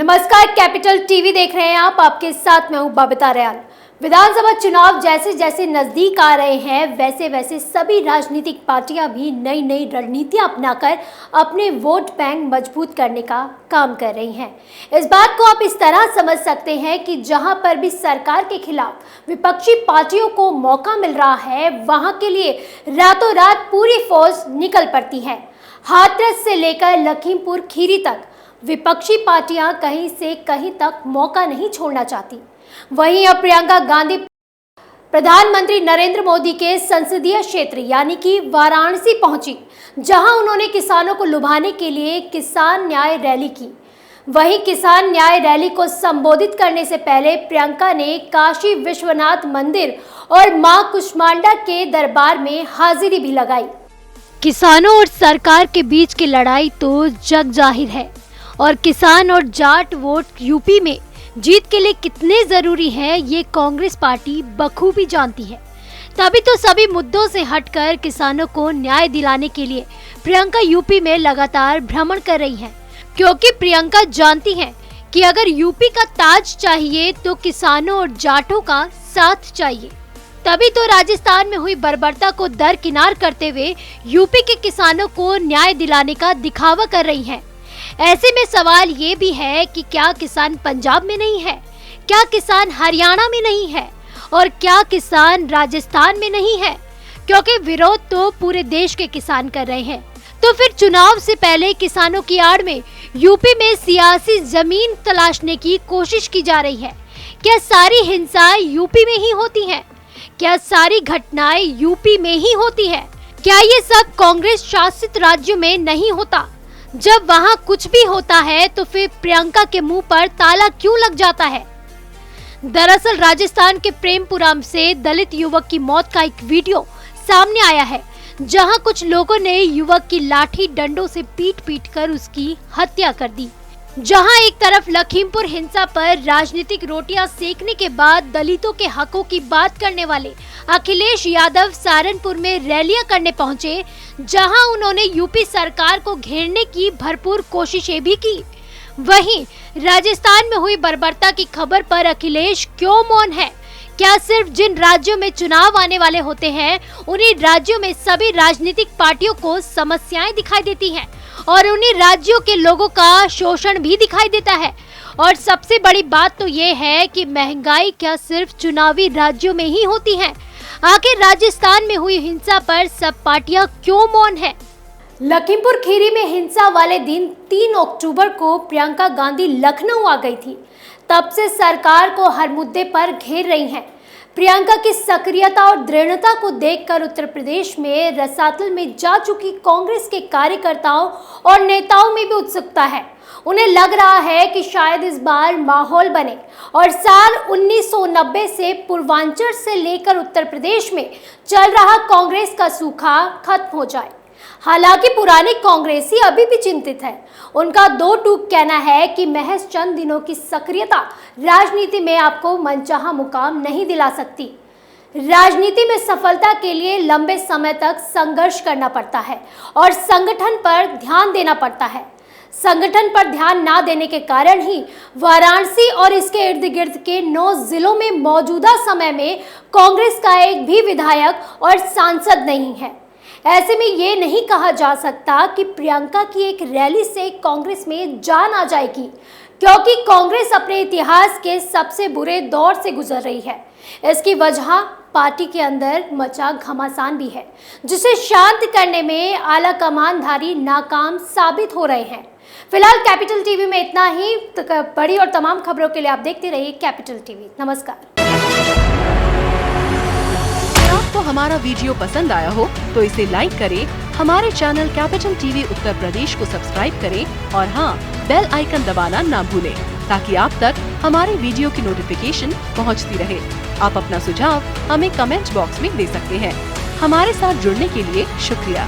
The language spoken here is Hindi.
नमस्कार, कैपिटल टीवी देख रहे हैं आप। आपके साथ मैं हूं बबीता रयाल। विधानसभा चुनाव जैसे जैसे नजदीक आ रहे हैं वैसे वैसे सभी राजनीतिक पार्टियां भी नई नई रणनीतियां अपनाकर अपने वोट बैंक मजबूत करने का काम कर रही हैं। इस बात को आप इस तरह समझ सकते हैं कि जहां पर भी सरकार के खिलाफ विपक्षी पार्टियों को मौका मिल रहा है, वहां के लिए रातों रात पूरी फौज निकल पड़ती है। हाथरस से लेकर लखीमपुर खीरी तक विपक्षी पार्टियां कहीं से कहीं तक मौका नहीं छोड़ना चाहती। वहीं अब प्रियंका गांधी प्रधानमंत्री नरेंद्र मोदी के संसदीय क्षेत्र यानी कि वाराणसी पहुंची, जहां उन्होंने किसानों को लुभाने के लिए किसान न्याय रैली की। वहीं किसान न्याय रैली को संबोधित करने से पहले प्रियंका ने काशी विश्वनाथ मंदिर और मां कुष्मांडा के दरबार में हाजिरी भी लगाई। किसानों और सरकार के बीच की लड़ाई तो जग जाहिर है और किसान और जाट वोट यूपी में जीत के लिए कितने जरूरी हैं, ये कांग्रेस पार्टी बखूबी जानती है। तभी तो सभी मुद्दों से हटकर किसानों को न्याय दिलाने के लिए प्रियंका यूपी में लगातार भ्रमण कर रही हैं, क्योंकि प्रियंका जानती हैं कि अगर यूपी का ताज चाहिए तो किसानों और जाटों का साथ चाहिए। तभी तो राजस्थान में हुई बर्बरता को दरकिनार करते हुए यूपी के किसानों को न्याय दिलाने का दिखावा कर रही हैं। ऐसे में सवाल ये भी है कि क्या किसान पंजाब में नहीं है, क्या किसान हरियाणा में नहीं है और क्या किसान राजस्थान में नहीं है, क्योंकि विरोध तो पूरे देश के किसान कर रहे हैं। तो फिर चुनाव से पहले किसानों की आड़ में यूपी में सियासी जमीन तलाशने की कोशिश की जा रही है। क्या सारी हिंसाएं यूपी में ही होती हैं? क्या सारी घटनाएं यूपी में ही होती है? क्या ये सब कांग्रेस शासित राज्यों में नहीं होता? जब वहां कुछ भी होता है तो फिर प्रियंका के मुंह पर ताला क्यों लग जाता है? दरअसल राजस्थान के प्रेमपुरम से दलित युवक की मौत का एक वीडियो सामने आया है, जहां कुछ लोगों ने युवक की लाठी डंडों से पीट कर उसकी हत्या कर दी। जहां एक तरफ लखीमपुर हिंसा पर राजनीतिक रोटियां सेकने के बाद दलितों के हकों की बात करने वाले अखिलेश यादव सहारनपुर में रैलियां करने पहुंचे, जहां उन्होंने यूपी सरकार को घेरने की भरपूर कोशिशें भी की। वहीं राजस्थान में हुई बर्बरता की खबर पर अखिलेश क्यों मौन है? क्या सिर्फ जिन राज्यों में चुनाव आने वाले होते हैं उन्हीं राज्यों में सभी राजनीतिक पार्टियों को समस्याएं दिखाई देती हैं और उन्हीं राज्यों के लोगों का शोषण भी दिखाई देता है? और सबसे बड़ी बात तो ये है कि महंगाई क्या सिर्फ चुनावी राज्यों में ही होती है? आखिर राजस्थान में हुई हिंसा पर सब पार्टियां क्यों मौन है? लखीमपुर खीरी में हिंसा वाले दिन 3 अक्टूबर को प्रियंका गांधी लखनऊ आ गई थी। तब से सरकार को हर मुद्दे पर घेर रही हैं। प्रियंका की सक्रियता और दृढ़ता को देखकर उत्तर प्रदेश में रसातल में जा चुकी कांग्रेस के कार्यकर्ताओं और नेताओं में भी उत्सुकता है। उन्हें लग रहा है कि शायद इस बार माहौल बने और साल 1990 से पूर्वांचल से लेकर उत्तर प्रदेश में चल रहा कांग्रेस का सूखा खत्म हो जाए। हालांकि पुराने कांग्रेसी अभी भी चिंतित है। उनका दो टूक कहना है कि महज चंद दिनों की सक्रियता राजनीति में आपको मनचाहा मुकाम नहीं दिला सकती। राजनीति में सफलता के लिए लंबे समय तक संघर्ष करना पड़ता है और संगठन पर ध्यान देना पड़ता है। संगठन पर ध्यान ना देने के कारण ही वाराणसी और इसके इर्द गिर्द के 9 जिलों में मौजूदा समय में कांग्रेस का एक भी विधायक और सांसद नहीं है। ऐसे में ये नहीं कहा जा सकता कि प्रियंका की एक रैली से कांग्रेस में जान आ जाएगी, क्योंकि कांग्रेस अपने इतिहास के सबसे बुरे दौर से गुजर रही है। इसकी वजह पार्टी के अंदर मचा घमासान भी है, जिसे शांत करने में आला कमानधारी नाकाम साबित हो रहे हैं। फिलहाल कैपिटल टीवी में इतना ही। बड़ी और तमाम खबरों के लिए आप देखते रहिए कैपिटल टीवी। नमस्कार। आपको हमारा वीडियो पसंद आया हो तो इसे लाइक करें, हमारे channel capital TV Uttar Pradesh को सब्सक्राइब करें और हाँ, बेल आइकन दबाना ना भूलें, ताकि आप तक हमारे वीडियो की नोटिफिकेशन पहुंचती रहे। आप अपना सुझाव हमें कमेंट बॉक्स में दे सकते हैं। हमारे साथ जुड़ने के लिए शुक्रिया।